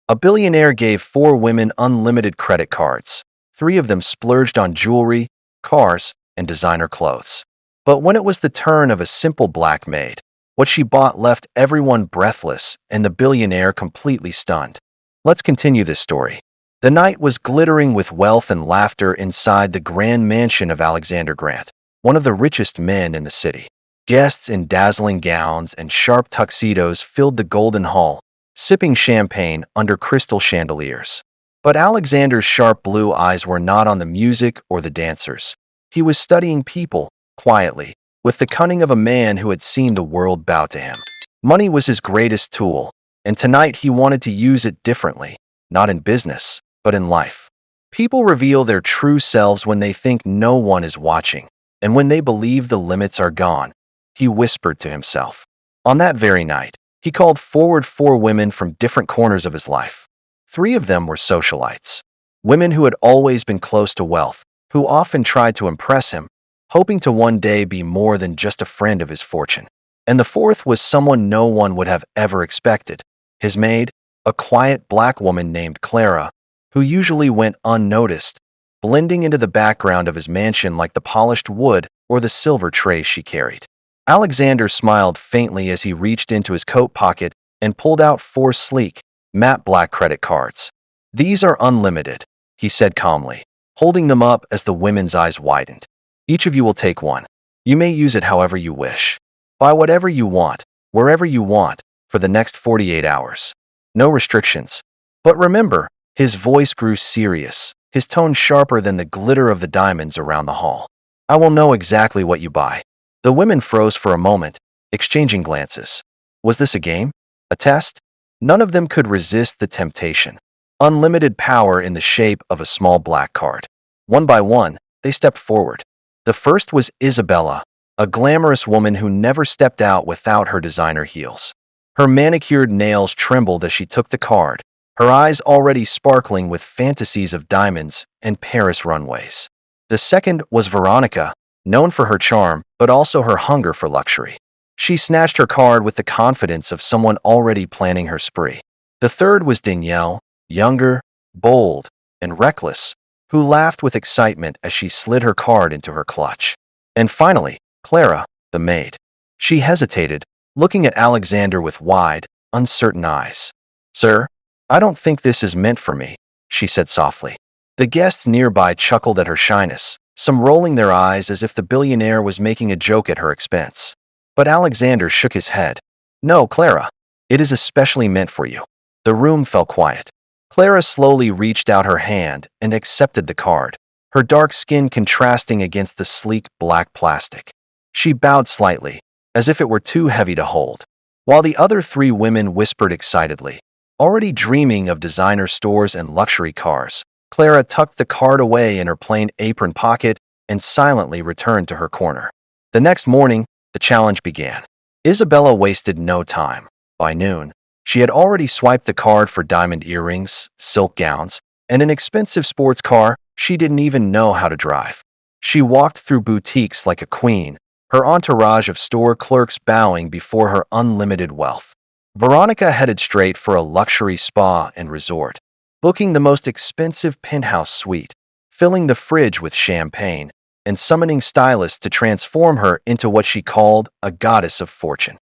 A billionaire gave 4 women unlimited credit cards. 3 of them splurged on jewelry, cars, and designer clothes. But when it was the turn of a simple black maid, what she bought left everyone breathless and the billionaire completely stunned. Let's continue this story. The night was glittering with wealth and laughter inside the grand mansion of Alexander Grant, one of the richest men in the city. Guests in dazzling gowns and sharp tuxedos filled the golden hall, sipping champagne under crystal chandeliers. But Alexander's sharp blue eyes were not on the music or the dancers. He was studying people, quietly, with the cunning of a man who had seen the world bow to him. Money was his greatest tool, and tonight he wanted to use it differently, not in business, but in life. People reveal their true selves when they think no one is watching, and when they believe the limits are gone, he whispered to himself. On that very night, he called forward 4 women from different corners of his life. 3 of them were socialites, women who had always been close to wealth, who often tried to impress him, hoping to one day be more than just a friend of his fortune. And the 4th was someone no one would have ever expected, his maid, a quiet black woman named Clara, who usually went unnoticed, blending into the background of his mansion like the polished wood or the silver trays she carried. Alexander smiled faintly as he reached into his coat pocket and pulled out 4 sleek, matte black credit cards. "These are unlimited," he said calmly, holding them up as the women's eyes widened. "Each of you will take one. You may use it however you wish. Buy whatever you want, wherever you want, for the next 48 hours. No restrictions. But remember," his voice grew serious, his tone sharper than the glitter of the diamonds around the hall. "I will know exactly what you buy." The women froze for a moment, exchanging glances. Was this a game? A test? None of them could resist the temptation. Unlimited power in the shape of a small black card. One by one, they stepped forward. The first was Isabella, a glamorous woman who never stepped out without her designer heels. Her manicured nails trembled as she took the card, her eyes already sparkling with fantasies of diamonds and Paris runways. The second was Veronica, known for her charm, but also her hunger for luxury. She snatched her card with the confidence of someone already planning her spree. The third was Danielle, younger, bold, and reckless, who laughed with excitement as she slid her card into her clutch. And finally, Clara, the maid. She hesitated, looking at Alexander with wide, uncertain eyes. "Sir, I don't think this is meant for me," she said softly. The guests nearby chuckled at her shyness, some rolling their eyes as if the billionaire was making a joke at her expense. But Alexander shook his head. "No, Clara, it is especially meant for you." The room fell quiet. Clara slowly reached out her hand and accepted the card, her dark skin contrasting against the sleek black plastic. She bowed slightly, as if it were too heavy to hold, while the other 3 women whispered excitedly. Already dreaming of designer stores and luxury cars, Clara tucked the card away in her plain apron pocket and silently returned to her corner. The next morning, the challenge began. Isabella wasted no time. By noon, she had already swiped the card for diamond earrings, silk gowns, and an expensive sports car she didn't even know how to drive. She walked through boutiques like a queen, her entourage of store clerks bowing before her unlimited wealth. Veronica headed straight for a luxury spa and resort, booking the most expensive penthouse suite, filling the fridge with champagne, and summoning stylists to transform her into what she called a goddess of fortune.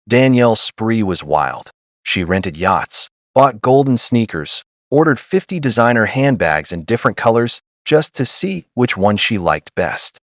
Danielle's spree was wild. She rented yachts, bought golden sneakers, ordered 50 designer handbags in different colors just to see which one she liked best.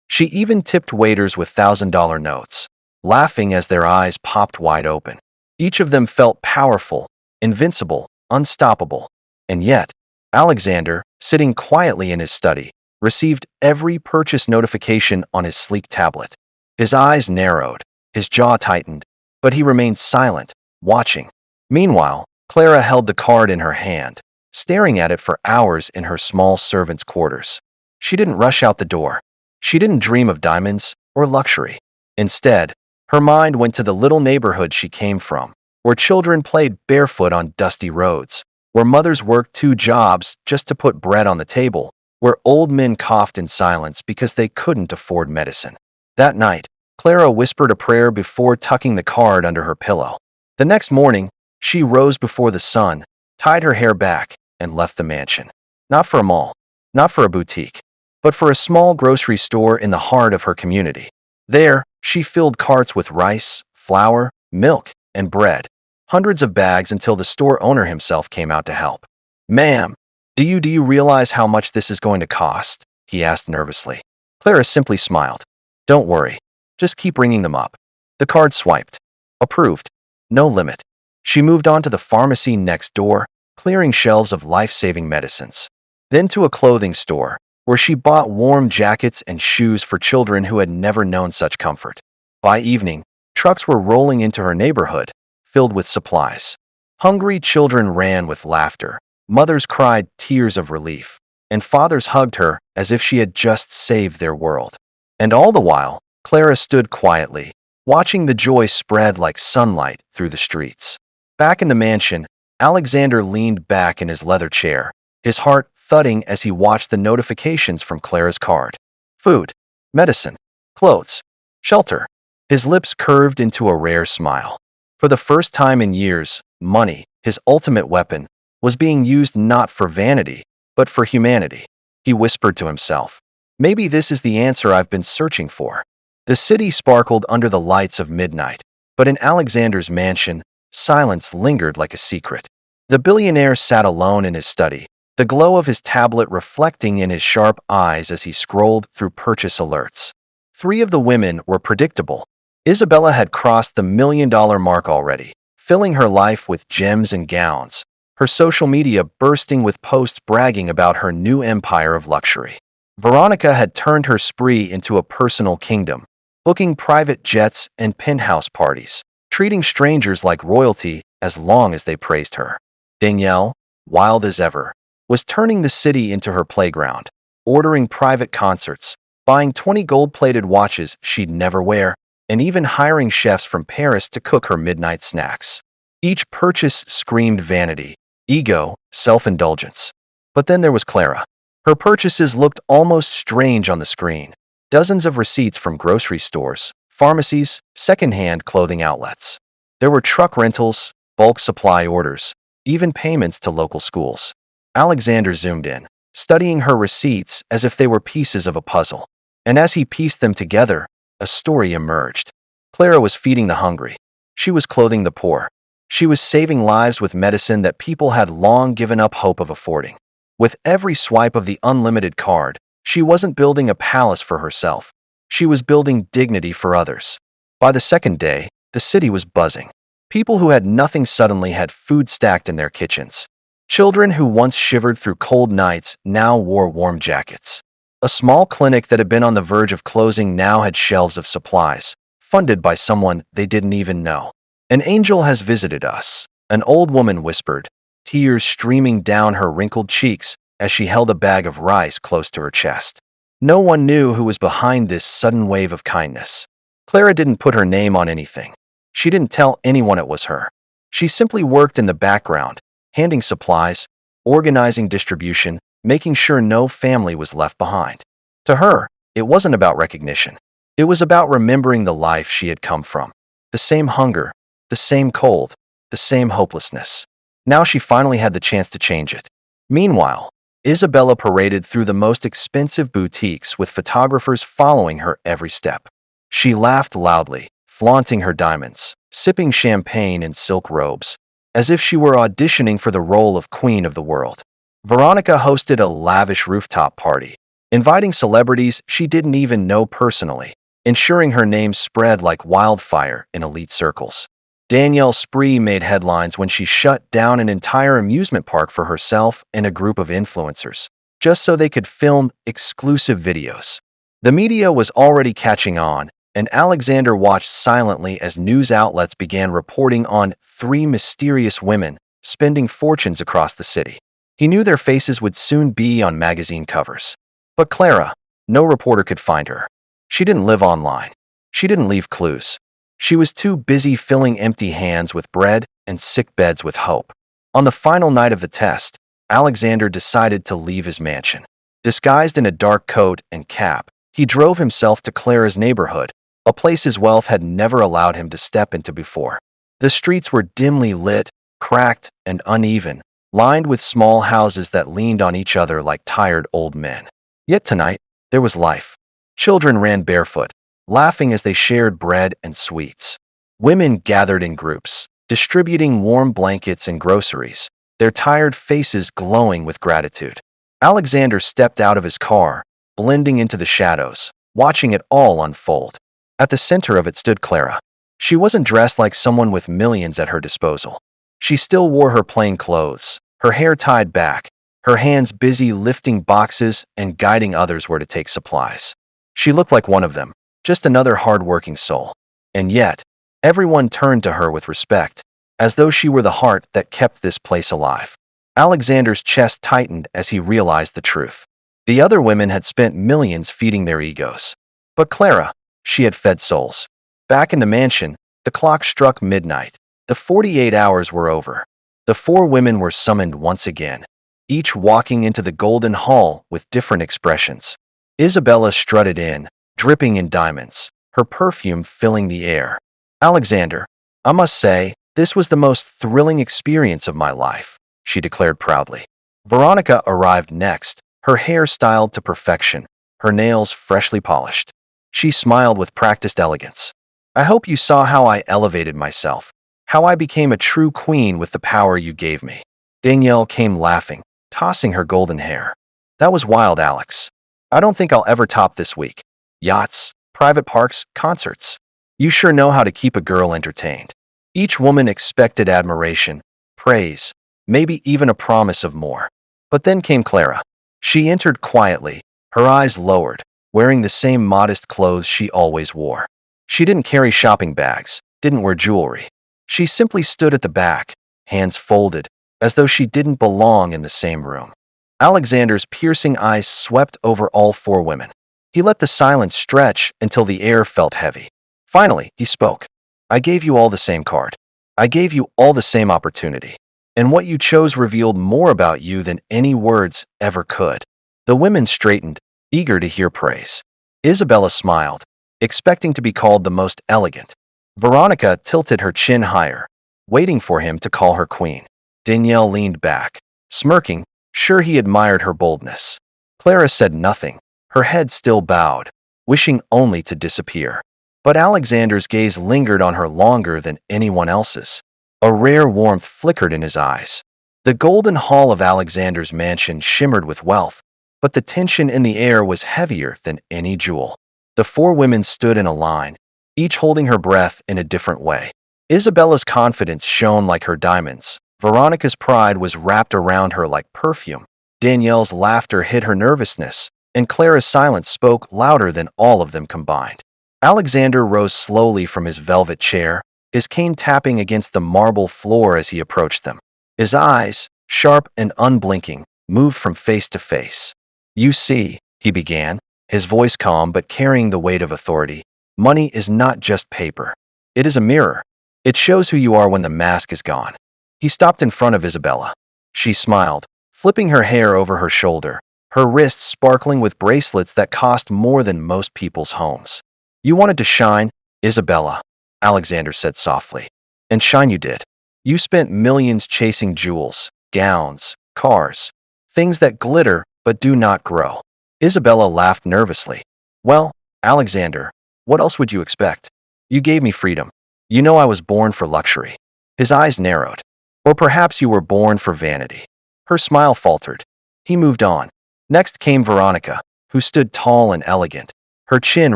She even tipped waiters with $1,000 notes, laughing as their eyes popped wide open. Each of them felt powerful, invincible, unstoppable. And yet, Alexander, sitting quietly in his study, received every purchase notification on his sleek tablet. His eyes narrowed, his jaw tightened, but he remained silent, watching. Meanwhile, Clara held the card in her hand, staring at it for hours in her small servant's quarters. She didn't rush out the door. She didn't dream of diamonds or luxury. Instead, her mind went to the little neighborhood she came from, where children played barefoot on dusty roads, where mothers worked 2 jobs just to put bread on the table, where old men coughed in silence because they couldn't afford medicine. That night, Clara whispered a prayer before tucking the card under her pillow. The next morning, she rose before the sun, tied her hair back, and left the mansion. Not for a mall, not for a boutique, but for a small grocery store in the heart of her community. There, she filled carts with rice, flour, milk, and bread, hundreds of bags until the store owner himself came out to help. "Ma'am, do you realize how much this is going to cost?" he asked nervously. Clara simply smiled. "Don't worry. Just keep ringing them up." The card swiped. Approved. No limit. She moved on to the pharmacy next door, clearing shelves of life-saving medicines. Then to a clothing store, where she bought warm jackets and shoes for children who had never known such comfort. By evening, trucks were rolling into her neighborhood, filled with supplies. Hungry children ran with laughter, mothers cried tears of relief, and fathers hugged her as if she had just saved their world. And all the while, Clara stood quietly, watching the joy spread like sunlight through the streets. Back in the mansion, Alexander leaned back in his leather chair, his heart thudding as he watched the notifications from Clara's card. Food, medicine, clothes, shelter. His lips curved into a rare smile. For the first time in years, money, his ultimate weapon, was being used not for vanity, but for humanity. He whispered to himself, "Maybe this is the answer I've been searching for." The city sparkled under the lights of midnight, but in Alexander's mansion, silence lingered like a secret. The billionaire sat alone in his study, the glow of his tablet reflecting in his sharp eyes as he scrolled through purchase alerts. Three of the women were predictable. Isabella had crossed the $1 million mark already, filling her life with gems and gowns, her social media bursting with posts bragging about her new empire of luxury. Veronica had turned her spree into a personal kingdom, booking private jets and penthouse parties, treating strangers like royalty as long as they praised her. Danielle, wild as ever, was turning the city into her playground, ordering private concerts, buying 20 gold-plated watches she'd never wear, and even hiring chefs from Paris to cook her midnight snacks. Each purchase screamed vanity, ego, self-indulgence. But then there was Clara. Her purchases looked almost strange on the screen. Dozens of receipts from grocery stores, pharmacies, second-hand clothing outlets. There were truck rentals, bulk supply orders, even payments to local schools. Alexander zoomed in, studying her receipts as if they were pieces of a puzzle. And as he pieced them together, a story emerged. Clara was feeding the hungry. She was clothing the poor. She was saving lives with medicine that people had long given up hope of affording. With every swipe of the unlimited card, she wasn't building a palace for herself. She was building dignity for others. By the second day, the city was buzzing. People who had nothing suddenly had food stacked in their kitchens. Children who once shivered through cold nights now wore warm jackets. A small clinic that had been on the verge of closing now had shelves of supplies, funded by someone they didn't even know. "An angel has visited us," an old woman whispered, tears streaming down her wrinkled cheeks as she held a bag of rice close to her chest. No one knew who was behind this sudden wave of kindness. Clara didn't put her name on anything. She didn't tell anyone it was her. She simply worked in the background, handing supplies, organizing distribution, making sure no family was left behind. To her, it wasn't about recognition. It was about remembering the life she had come from. The same hunger, the same cold, the same hopelessness. Now she finally had the chance to change it. Meanwhile, Isabella paraded through the most expensive boutiques with photographers following her every step. She laughed loudly, flaunting her diamonds, sipping champagne in silk robes, as if she were auditioning for the role of queen of the world. Veronica hosted a lavish rooftop party, inviting celebrities she didn't even know personally, ensuring her name spread like wildfire in elite circles. Danielle Spree made headlines when she shut down an entire amusement park for herself and a group of influencers, just so they could film exclusive videos. The media was already catching on, and Alexander watched silently as news outlets began reporting on three mysterious women spending fortunes across the city. He knew their faces would soon be on magazine covers. But Clara, no reporter could find her. She didn't live online. She didn't leave clues. She was too busy filling empty hands with bread and sick beds with hope. On the final night of the test, Alexander decided to leave his mansion. Disguised in a dark coat and cap, he drove himself to Clara's neighborhood, a place his wealth had never allowed him to step into before. The streets were dimly lit, cracked, and uneven, lined with small houses that leaned on each other like tired old men. Yet tonight, there was life. Children ran barefoot, laughing as they shared bread and sweets. Women gathered in groups, distributing warm blankets and groceries, their tired faces glowing with gratitude. Alexander stepped out of his car, blending into the shadows, watching it all unfold. At the center of it stood Clara. She wasn't dressed like someone with millions at her disposal. She still wore her plain clothes, her hair tied back, her hands busy lifting boxes and guiding others where to take supplies. She looked like one of them, just another hard-working soul. And yet, everyone turned to her with respect, as though she were the heart that kept this place alive. Alexander's chest tightened as he realized the truth. The other women had spent millions feeding their egos. But Clara, she had fed souls. Back in the mansion, the clock struck midnight. The 48 hours were over. The four women were summoned once again, each walking into the golden hall with different expressions. Isabella strutted in, dripping in diamonds, her perfume filling the air. Alexander, I must say, this was the most thrilling experience of my life, she declared proudly. Veronica arrived next, her hair styled to perfection, her nails freshly polished. She smiled with practiced elegance. I hope you saw how I elevated myself, how I became a true queen with the power you gave me. Danielle came laughing, tossing her golden hair. That was wild, Alex. I don't think I'll ever top this week. Yachts, private parks, concerts. You sure know how to keep a girl entertained. Each woman expected admiration, praise, maybe even a promise of more. But then came Clara. She entered quietly, her eyes lowered, wearing the same modest clothes she always wore. She didn't carry shopping bags, didn't wear jewelry. She simply stood at the back, hands folded, as though she didn't belong in the same room. Alexander's piercing eyes swept over all four women. He let the silence stretch until the air felt heavy. Finally, he spoke. I gave you all the same card. I gave you all the same opportunity. And what you chose revealed more about you than any words ever could. The women straightened, eager to hear praise. Isabella smiled, expecting to be called the most elegant. Veronica tilted her chin higher, waiting for him to call her queen. Danielle leaned back, smirking, sure he admired her boldness. Clara said nothing, her head still bowed, wishing only to disappear. But Alexander's gaze lingered on her longer than anyone else's. A rare warmth flickered in his eyes. The golden hall of Alexander's mansion shimmered with wealth, but the tension in the air was heavier than any jewel. The four women stood in a line, each holding her breath in a different way. Isabella's confidence shone like her diamonds. Veronica's pride was wrapped around her like perfume. Danielle's laughter hid her nervousness, and Clara's silence spoke louder than all of them combined. Alexander rose slowly from his velvet chair, his cane tapping against the marble floor as he approached them. His eyes, sharp and unblinking, moved from face to face. You see, he began, his voice calm but carrying the weight of authority, money is not just paper. It is a mirror. It shows who you are when the mask is gone. He stopped in front of Isabella. She smiled, flipping her hair over her shoulder, her wrists sparkling with bracelets that cost more than most people's homes. You wanted to shine, Isabella, Alexander said softly. And shine you did. You spent millions chasing jewels, gowns, cars, things that glitter but do not grow. Isabella laughed nervously. Well, Alexander, what else would you expect? You gave me freedom. You know I was born for luxury. His eyes narrowed. Or perhaps you were born for vanity. Her smile faltered. He moved on. Next came Veronica, who stood tall and elegant, her chin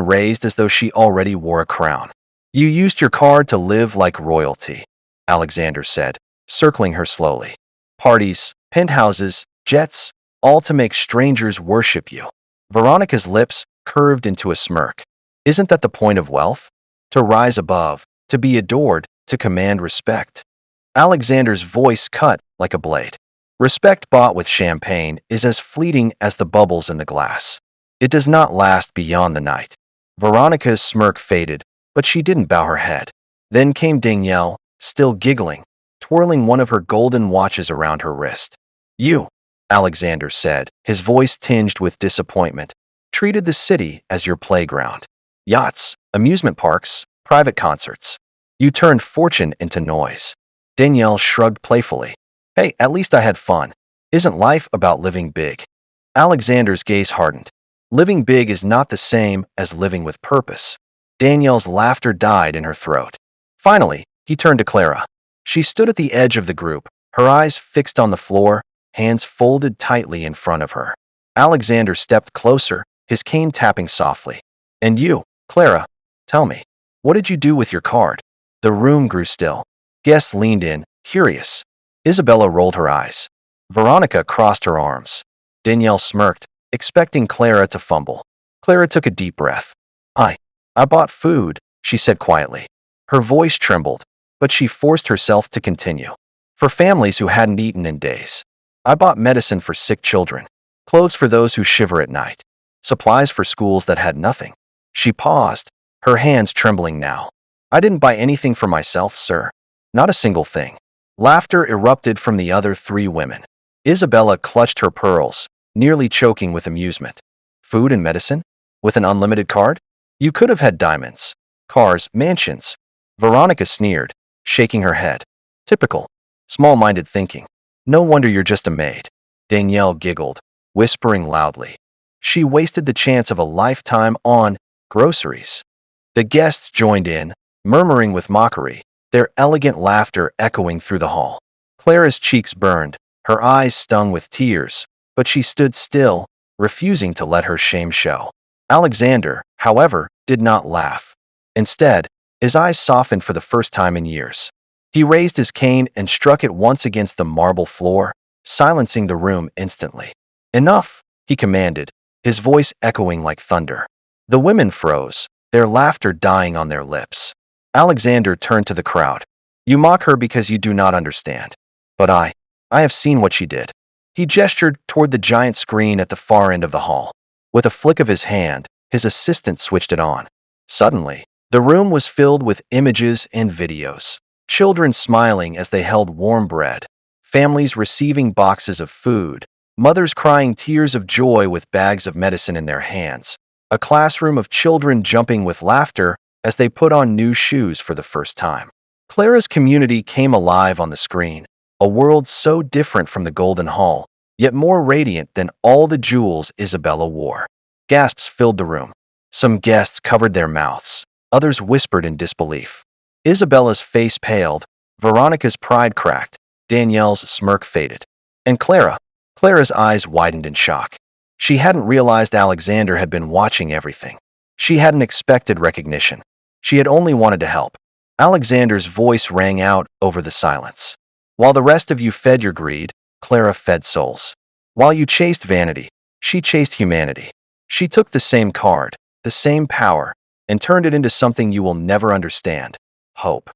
raised as though she already wore a crown. You used your card to live like royalty, Alexander said, circling her slowly. Parties, penthouses, jets, all to make strangers worship you. Veronica's lips curved into a smirk. Isn't that the point of wealth? To rise above, to be adored, to command respect. Alexander's voice cut like a blade. Respect bought with champagne is as fleeting as the bubbles in the glass. It does not last beyond the night. Veronica's smirk faded, but she didn't bow her head. Then came Danielle, still giggling, twirling one of her golden watches around her wrist. You, Alexander said, his voice tinged with disappointment, treated the city as your playground. Yachts, amusement parks, private concerts. You turned fortune into noise. Danielle shrugged playfully. Hey, at least I had fun. Isn't life about living big? Alexander's gaze hardened. Living big is not the same as living with purpose. Danielle's laughter died in her throat. Finally, he turned to Clara. She stood at the edge of the group, her eyes fixed on the floor, hands folded tightly in front of her. Alexander stepped closer, his cane tapping softly. And you, Clara, tell me, what did you do with your card? The room grew still. Guests leaned in, curious. Isabella rolled her eyes. Veronica crossed her arms. Danielle smirked, expecting Clara to fumble. Clara took a deep breath. I, I bought food, she said quietly. Her voice trembled, but she forced herself to continue. For families who hadn't eaten in days. I bought medicine for sick children, clothes for those who shiver at night, supplies for schools that had nothing. She paused, her hands trembling now. I didn't buy anything for myself, sir. Not a single thing. Laughter erupted from the other three women. Isabella clutched her pearls, nearly choking with amusement. Food and medicine? With an unlimited card? You could have had diamonds, cars, mansions. Veronica sneered, shaking her head. Typical. Small-minded thinking. No wonder you're just a maid. Danielle giggled, whispering loudly. She wasted the chance of a lifetime on groceries. The guests joined in, murmuring with mockery, their elegant laughter echoing through the hall. Clara's cheeks burned, her eyes stung with tears, but she stood still, refusing to let her shame show. Alexander, however, did not laugh. Instead, his eyes softened for the first time in years. He raised his cane and struck it once against the marble floor, silencing the room instantly. Enough, he commanded, his voice echoing like thunder. The women froze, their laughter dying on their lips. Alexander turned to the crowd. You mock her because you do not understand. But I have seen what she did. He gestured toward the giant screen at the far end of the hall. With a flick of his hand, his assistant switched it on. Suddenly, the room was filled with images and videos. Children smiling as they held warm bread, families receiving boxes of food, mothers crying tears of joy with bags of medicine in their hands, a classroom of children jumping with laughter as they put on new shoes for the first time. Clara's community came alive on the screen, a world so different from the Golden Hall, yet more radiant than all the jewels Isabella wore. Gasps filled the room. Some guests covered their mouths, others whispered in disbelief. Isabella's face paled, Veronica's pride cracked, Danielle's smirk faded. And Clara's eyes widened in shock. She hadn't realized Alexander had been watching everything. She hadn't expected recognition. She had only wanted to help. Alexander's voice rang out over the silence. While the rest of you fed your greed, Clara fed souls. While you chased vanity, she chased humanity. She took the same card, the same power, and turned it into something you will never understand. Hope.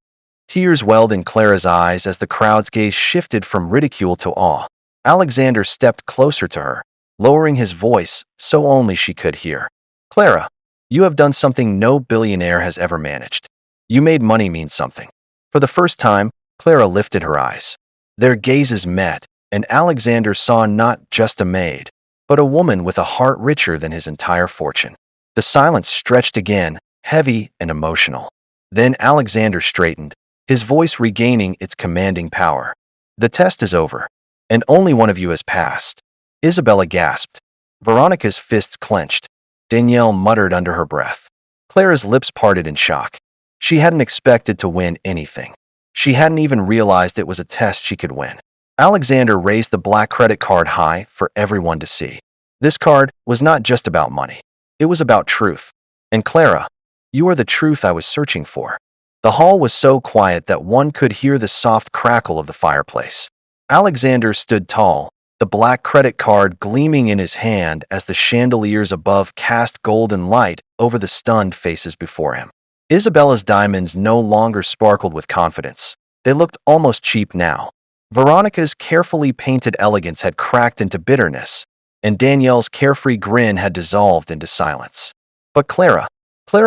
Tears welled in Clara's eyes as the crowd's gaze shifted from ridicule to awe. Alexander stepped closer to her, lowering his voice so only she could hear. Clara, you have done something no billionaire has ever managed. You made money mean something. For the first time, Clara lifted her eyes. Their gazes met, and Alexander saw not just a maid, but a woman with a heart richer than his entire fortune. The silence stretched again, heavy and emotional. Then Alexander straightened, his voice regaining its commanding power. The test is over, and only one of you has passed. Isabella gasped. Veronica's fists clenched. Danielle muttered under her breath. Clara's lips parted in shock. She hadn't expected to win anything. She hadn't even realized it was a test she could win. Alexander raised the black credit card high for everyone to see. This card was not just about money. It was about truth. And Clara, you are the truth I was searching for. The hall was so quiet that one could hear the soft crackle of the fireplace. Alexander stood tall, the black credit card gleaming in his hand as the chandeliers above cast golden light over the stunned faces before him. Isabella's diamonds no longer sparkled with confidence. They looked almost cheap now. Veronica's carefully painted elegance had cracked into bitterness, and Danielle's carefree grin had dissolved into silence. But Clara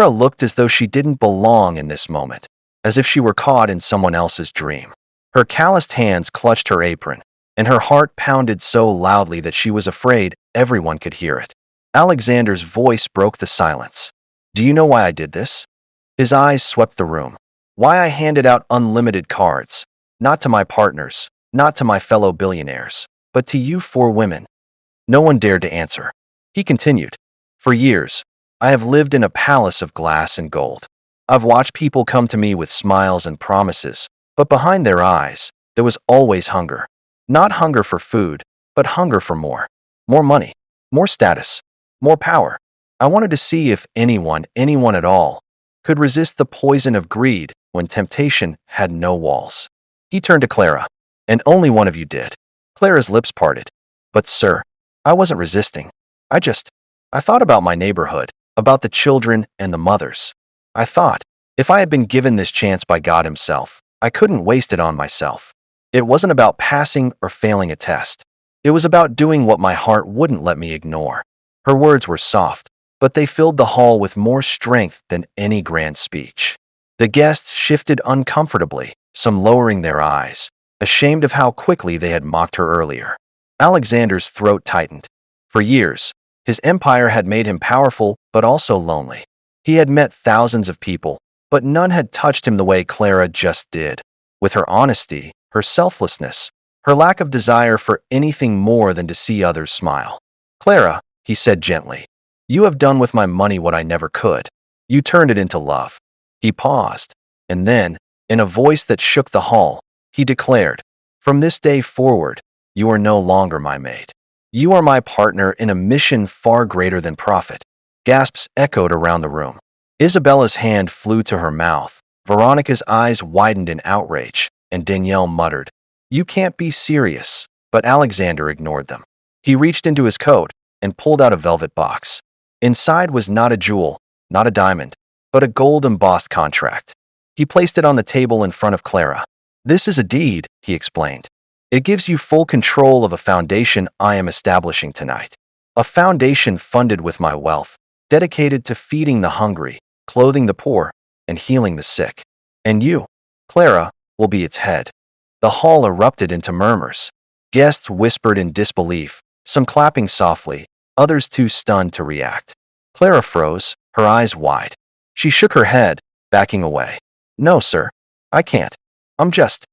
looked as though she didn't belong in this moment, as if she were caught in someone else's dream. Her calloused hands clutched her apron, and her heart pounded so loudly that she was afraid everyone could hear it. Alexander's voice broke the silence. Do you know why I did this? His eyes swept the room. Why I handed out unlimited cards, not to my partners, Not to my fellow billionaires, but to you 4 women. No one dared to answer. He continued, for years, I have lived in a palace of glass and gold. I've watched people come to me with smiles and promises, but behind their eyes, there was always hunger. Not hunger for food, but hunger for more. More money, more status, more power. I wanted to see if anyone at all, could resist the poison of greed when temptation had no walls. He turned to Clara, and only one of you did. Clara's lips parted. But sir, I wasn't resisting. I thought about my neighborhood, about the children and the mothers. I thought, if I had been given this chance by God himself, I couldn't waste it on myself. It wasn't about passing or failing a test. It was about doing what my heart wouldn't let me ignore. Her words were soft, but they filled the hall with more strength than any grand speech. The guests shifted uncomfortably, some lowering their eyes, ashamed of how quickly they had mocked her earlier. Alexander's throat tightened. For years, his empire had made him powerful but also lonely. He had met thousands of people, but none had touched him the way Clara just did. With her honesty, her selflessness, her lack of desire for anything more than to see others smile. Clara, he said gently, you have done with my money what I never could. You turned it into love. He paused, and then, in a voice that shook the hall, he declared, from this day forward, you are no longer my maid. You are my partner in a mission far greater than profit. Gasps echoed around the room. Isabella's hand flew to her mouth. Veronica's eyes widened in outrage, and Danielle muttered, you can't be serious. But Alexander ignored them. He reached into his coat and pulled out a velvet box. Inside was not a jewel, not a diamond, but a gold-embossed contract. He placed it on the table in front of Clara. This is a deed, he explained. It gives you full control of a foundation I am establishing tonight. A foundation funded with my wealth, dedicated to feeding the hungry, clothing the poor, and healing the sick. And you, Clara, will be its head. The hall erupted into murmurs. Guests whispered in disbelief, some clapping softly, others too stunned to react. Clara froze, her eyes wide. She shook her head, backing away. No, sir. I can't. I'm just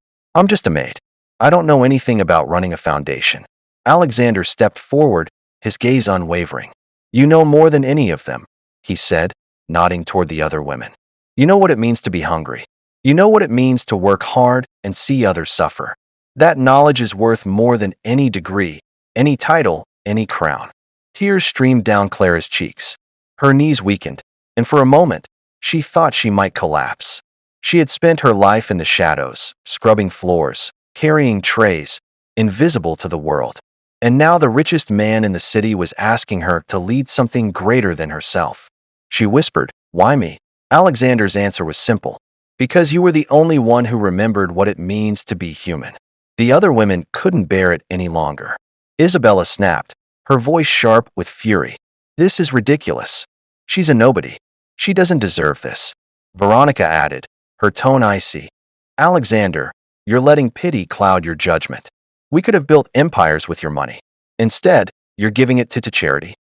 a maid. I don't know anything about running a foundation. Alexander stepped forward, his gaze unwavering. You know more than any of them, he said, nodding toward the other women. You know what it means to be hungry. You know what it means to work hard and see others suffer. That knowledge is worth more than any degree, any title, any crown. Tears streamed down Clara's cheeks. Her knees weakened, and for a moment, she thought she might collapse. She had spent her life in the shadows, scrubbing floors, carrying trays, invisible to the world. And now the richest man in the city was asking her to lead something greater than herself. She whispered, why me? Alexander's answer was simple. Because you were the only one who remembered what it means to be human. The other women couldn't bear it any longer. Isabella snapped, her voice sharp with fury. This is ridiculous. She's a nobody. She doesn't deserve this. Veronica added, her tone icy. Alexander, you're letting pity cloud your judgment. We could have built empires with your money. Instead, you're giving it to charity.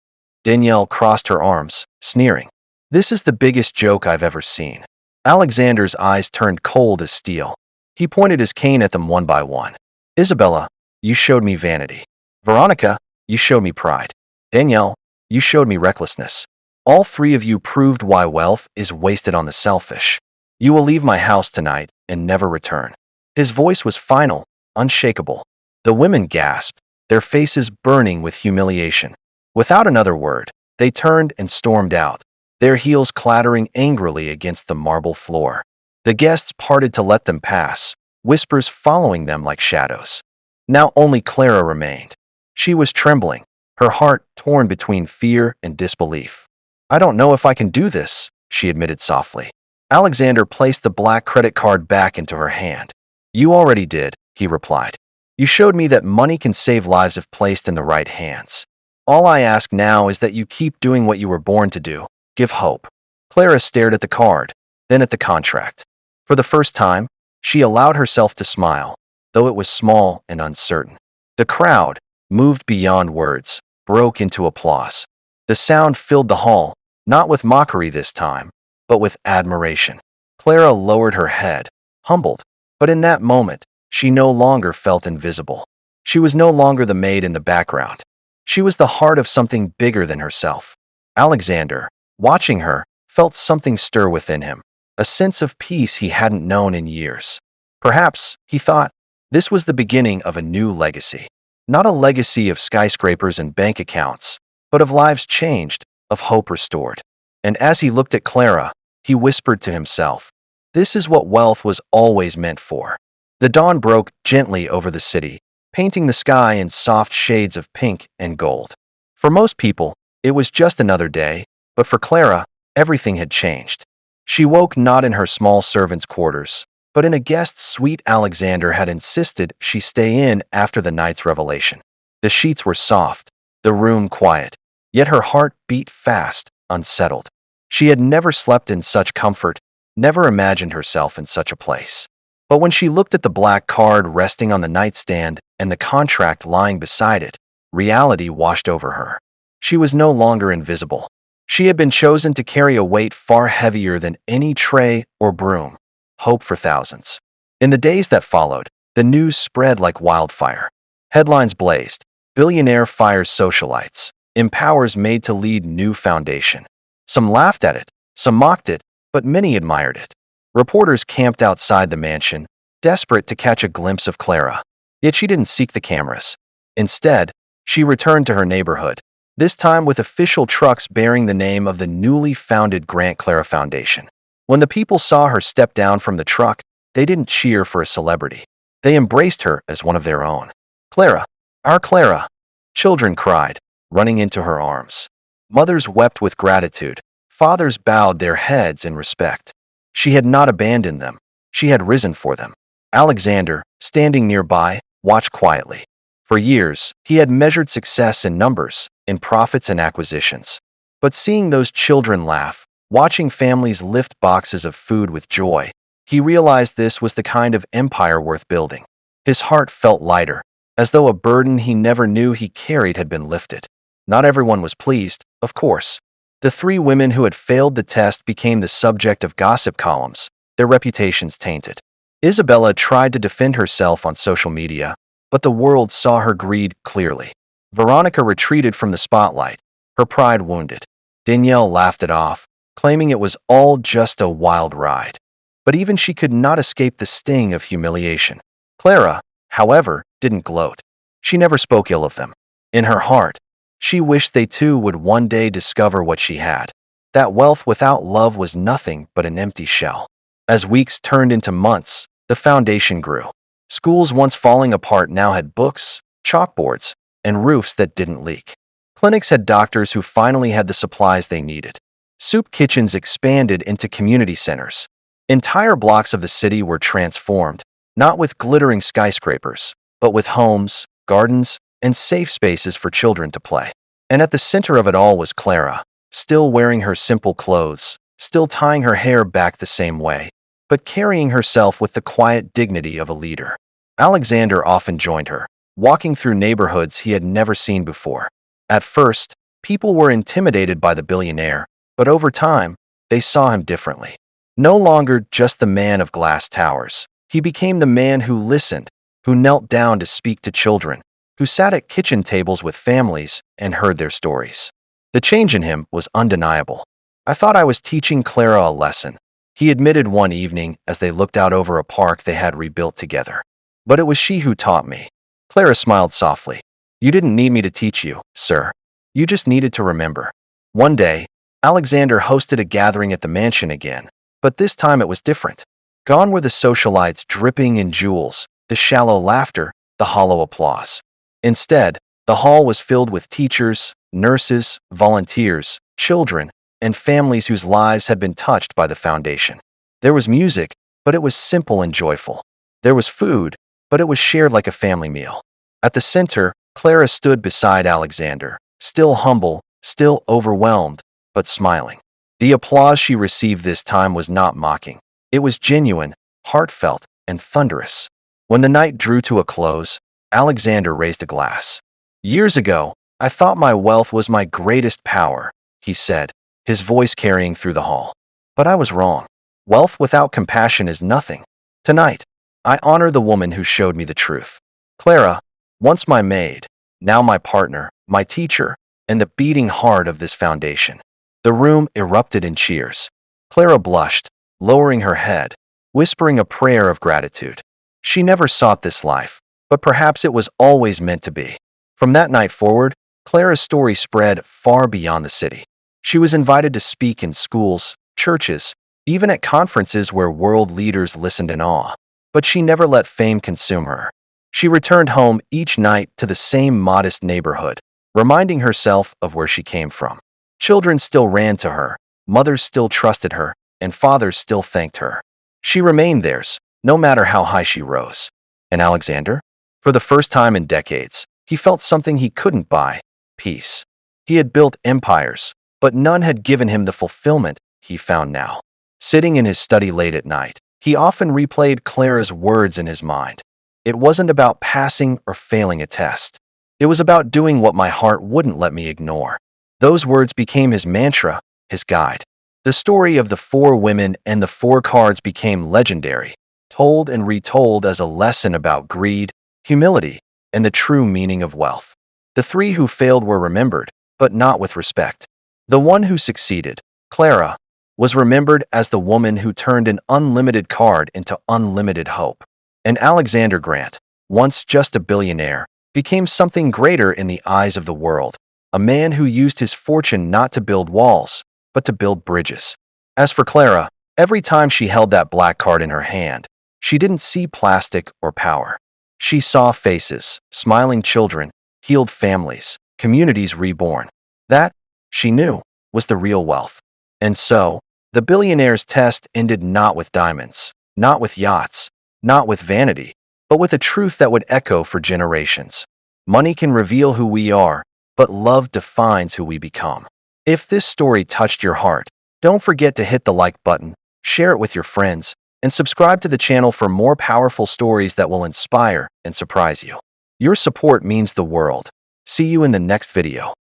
Danielle crossed her arms, sneering. This is the biggest joke I've ever seen. Alexander's eyes turned cold as steel. He pointed his cane at them one by one. Isabella, you showed me vanity. Veronica, you showed me pride. Danielle, you showed me recklessness. All 3 of you proved why wealth is wasted on the selfish. You will leave my house tonight and never return. His voice was final, unshakable. The women gasped, their faces burning with humiliation. Without another word, they turned and stormed out, their heels clattering angrily against the marble floor. The guests parted to let them pass, whispers following them like shadows. Now only Clara remained. She was trembling, her heart torn between fear and disbelief. I don't know if I can do this, she admitted softly. Alexander placed the black credit card back into her hand. You already did, he replied. You showed me that money can save lives if placed in the right hands. All I ask now is that you keep doing what you were born to do. Give hope. Clara stared at the card, then at the contract. For the first time, she allowed herself to smile, though it was small and uncertain. The crowd, moved beyond words, broke into applause. The sound filled the hall, not with mockery this time, but with admiration. Clara lowered her head, humbled, but in that moment, she no longer felt invisible. She was no longer the maid in the background. She was the heart of something bigger than herself. Alexander, watching her, felt something stir within him, a sense of peace he hadn't known in years. Perhaps, he thought, this was the beginning of a new legacy. Not a legacy of skyscrapers and bank accounts, but of lives changed, of hope restored. And as he looked at Clara, he whispered to himself, this is what wealth was always meant for. The dawn broke gently over the city, painting the sky in soft shades of pink and gold. For most people, it was just another day, but for Clara, everything had changed. She woke not in her small servants' quarters, but in a guest suite Alexander had insisted she stay in after the night's revelation. The sheets were soft, the room quiet, yet her heart beat fast, unsettled. She had never slept in such comfort, never imagined herself in such a place. But when she looked at the black card resting on the nightstand and the contract lying beside it, reality washed over her. She was no longer invisible. She had been chosen to carry a weight far heavier than any tray or broom. Hope for thousands. In the days that followed, the news spread like wildfire. Headlines blazed. Billionaire fires socialites. Empowers Maid to lead new foundation. Some laughed at it, some mocked it, but many admired it. Reporters camped outside the mansion, desperate to catch a glimpse of Clara. Yet she didn't seek the cameras. Instead, she returned to her neighborhood, this time with official trucks bearing the name of the newly founded Grant Clara Foundation. When the people saw her step down from the truck, they didn't cheer for a celebrity. They embraced her as one of their own. Clara, our Clara! Children cried, running into her arms. Mothers wept with gratitude. Fathers bowed their heads in respect. She had not abandoned them. She had risen for them. Alexander, standing nearby, watched quietly. For years, he had measured success in numbers, in profits and acquisitions. But seeing those children laugh, watching families lift boxes of food with joy, he realized this was the kind of empire worth building. His heart felt lighter, as though a burden he never knew he carried had been lifted. Not everyone was pleased, of course. The three women who had failed the test became the subject of gossip columns, their reputations tainted. Isabella tried to defend herself on social media, but the world saw her greed clearly. Veronica retreated from the spotlight, her pride wounded. Danielle laughed it off, claiming it was all just a wild ride. But even she could not escape the sting of humiliation. Clara, however, didn't gloat. She never spoke ill of them. In her heart, she wished they too would one day discover what she had. That wealth without love was nothing but an empty shell. As weeks turned into months, the foundation grew. Schools once falling apart now had books, chalkboards, and roofs that didn't leak. Clinics had doctors who finally had the supplies they needed. Soup kitchens expanded into community centers. Entire blocks of the city were transformed, not with glittering skyscrapers, but with homes, gardens, and safe spaces for children to play. And at the center of it all was Clara, still wearing her simple clothes, still tying her hair back the same way, but carrying herself with the quiet dignity of a leader. Alexander often joined her, walking through neighborhoods he had never seen before. At first, people were intimidated by the billionaire, but over time, they saw him differently. No longer just the man of glass towers, he became the man who listened, who knelt down to speak to children, who sat at kitchen tables with families and heard their stories. The change in him was undeniable. I thought I was teaching Clara a lesson, he admitted one evening as they looked out over a park they had rebuilt together. But it was she who taught me. Clara smiled softly. You didn't need me to teach you, sir. You just needed to remember. One day, Alexander hosted a gathering at the mansion again, but this time it was different. Gone were the socialites dripping in jewels, the shallow laughter, the hollow applause. Instead, the hall was filled with teachers, nurses, volunteers, children, and families whose lives had been touched by the foundation. There was music, but it was simple and joyful. There was food, but it was shared like a family meal. At the center, Clara stood beside Alexander, still humble, still overwhelmed, but smiling. The applause she received this time was not mocking. It was genuine, heartfelt, and thunderous. When the night drew to a close, Alexander raised a glass. Years ago, I thought my wealth was my greatest power, he said, his voice carrying through the hall. But I was wrong. Wealth without compassion is nothing. Tonight, I honor the woman who showed me the truth. Clara, once my maid, now my partner, my teacher, and the beating heart of this foundation. The room erupted in cheers. Clara blushed, lowering her head, whispering a prayer of gratitude. She never sought this life, but perhaps it was always meant to be. From that night forward, Clara's story spread far beyond the city. She was invited to speak in schools, churches, even at conferences where world leaders listened in awe. But she never let fame consume her. She returned home each night to the same modest neighborhood, reminding herself of where she came from. Children still ran to her, mothers still trusted her, and fathers still thanked her. She remained theirs, no matter how high she rose. And Alexander? For the first time in decades, he felt something he couldn't buy: peace. He had built empires, but none had given him the fulfillment he found now. Sitting in his study late at night, he often replayed Clara's words in his mind. It wasn't about passing or failing a test. It was about doing what my heart wouldn't let me ignore. Those words became his mantra, his guide. The story of the four women and the four cards became legendary, told and retold as a lesson about greed, humility, and the true meaning of wealth. The three who failed were remembered, but not with respect. The one who succeeded, Clara, was remembered as the woman who turned an unlimited card into unlimited hope. And Alexander Grant, once just a billionaire, became something greater in the eyes of the world, a man who used his fortune not to build walls, but to build bridges. As for Clara, every time she held that black card in her hand, she didn't see plastic or power. She saw faces, smiling children, healed families, communities reborn. That, she knew, was the real wealth. And so, the billionaire's test ended not with diamonds, not with yachts, not with vanity, but with a truth that would echo for generations. Money can reveal who we are, but love defines who we become. If this story touched your heart, don't forget to hit the like button, share it with your friends, and subscribe to the channel for more powerful stories that will inspire and surprise you. Your support means the world. See you in the next video.